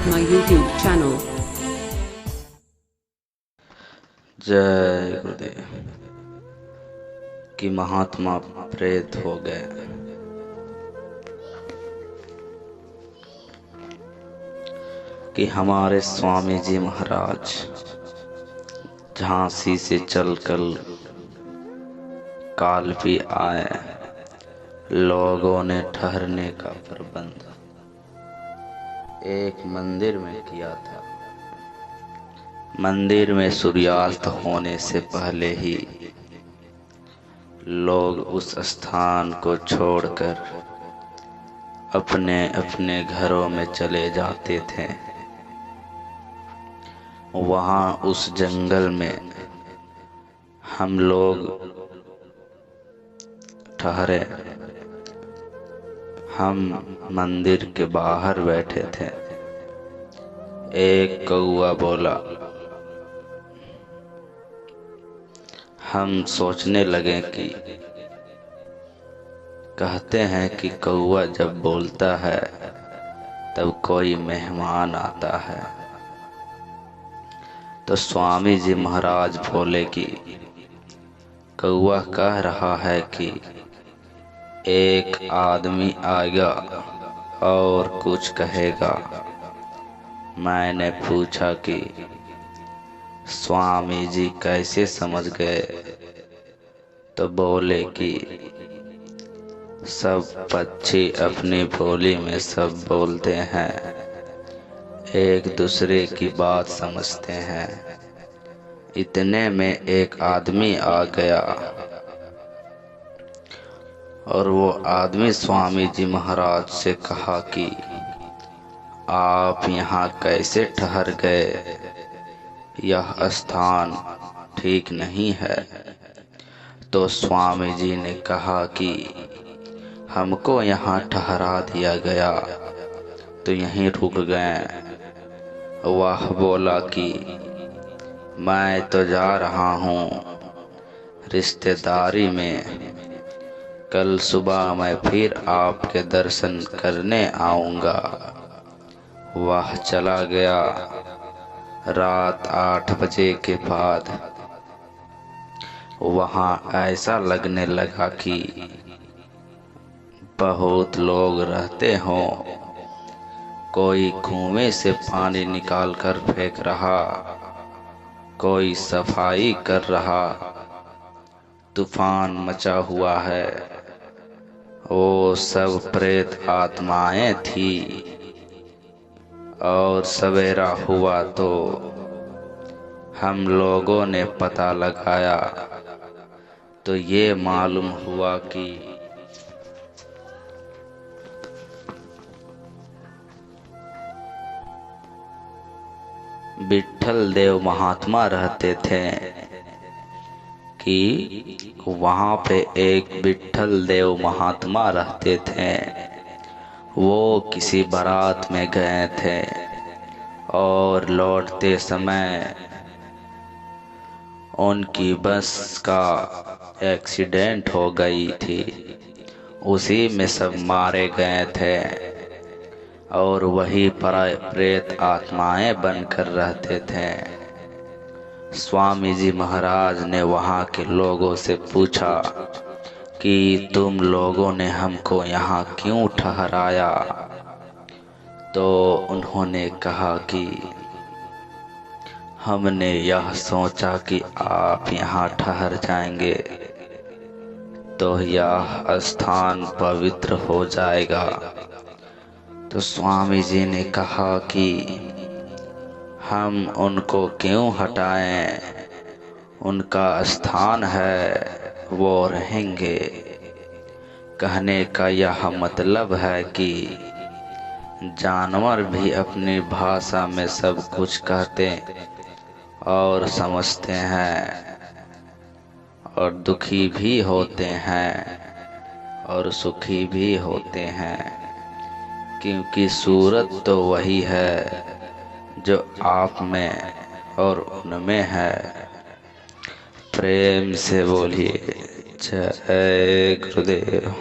my YouTube channel. जय गुरुदेव। कि महात्मा प्रेत हो गए। कि हमारे स्वामी जी महाराज झांसी से चलकर कालपी आए। लोगों ने ठहरने का प्रबंध एक मंदिर में किया था। मंदिर में सूर्यास्त होने से पहले ही लोग उस स्थान को छोड़कर अपने अपने घरों में चले जाते थे। वहाँ उस जंगल में हम लोग ठहरे। हम मंदिर के बाहर बैठे थे। एक कौआ बोला। हम सोचने लगे कि कहते हैं कि कौआ जब बोलता है तब कोई मेहमान आता है। तो स्वामी जी महाराज बोले कि कौआ कह रहा है कि एक आदमी आएगा और कुछ कहेगा। मैंने पूछा कि स्वामी जी कैसे समझ गए? तो बोले कि सब पक्षी अपनी बोली में सब बोलते हैं, एक दूसरे की बात समझते हैं। इतने में एक आदमी आ गया और वो आदमी स्वामी जी महाराज से कहा कि आप यहाँ कैसे ठहर गए? यह स्थान ठीक नहीं है। तो स्वामी जी ने कहा कि हमको यहाँ ठहरा दिया गया तो यहीं रुक गए। वह बोला कि मैं तो जा रहा हूँ रिश्तेदारी में। कल सुबह मैं फिर आपके दर्शन करने आऊँगा। वह चला गया। रात 8 बजे के बाद वहाँ ऐसा लगने लगा कि बहुत लोग रहते हों। कोई कुएं से पानी निकाल कर फेंक रहा, कोई सफाई कर रहा। तूफान मचा हुआ है। वो सब प्रेत आत्माएं थी। और सवेरा हुआ तो हम लोगों ने पता लगाया तो ये मालूम हुआ कि विट्ठल देव महात्मा रहते थे। कि वहाँ पे एक विट्ठल देव महात्मा रहते थे। वो किसी बारात में गए थे और लौटते समय उनकी बस का एक्सीडेंट हो गई थी। उसी में सब मारे गए थे और वही प्रेत आत्माएं बनकर रहते थे। स्वामी जी महाराज ने वहाँ के लोगों से पूछा कि तुम लोगों ने हमको यहाँ क्यों ठहराया? तो उन्होंने कहा कि हमने यह सोचा कि आप यहाँ ठहर जाएंगे तो यह स्थान पवित्र हो जाएगा। तो स्वामी जी ने कहा कि हम उनको क्यों हटाएं? उनका स्थान है, वो रहेंगे। कहने का यह मतलब है कि जानवर भी अपनी भाषा में सब कुछ कहते और समझते हैं और दुखी भी होते हैं और सुखी भी होते हैं। क्योंकि सूरत तो वही है जो आप में और उनमें है। प्रेम से बोलिए जय गुरुदेव।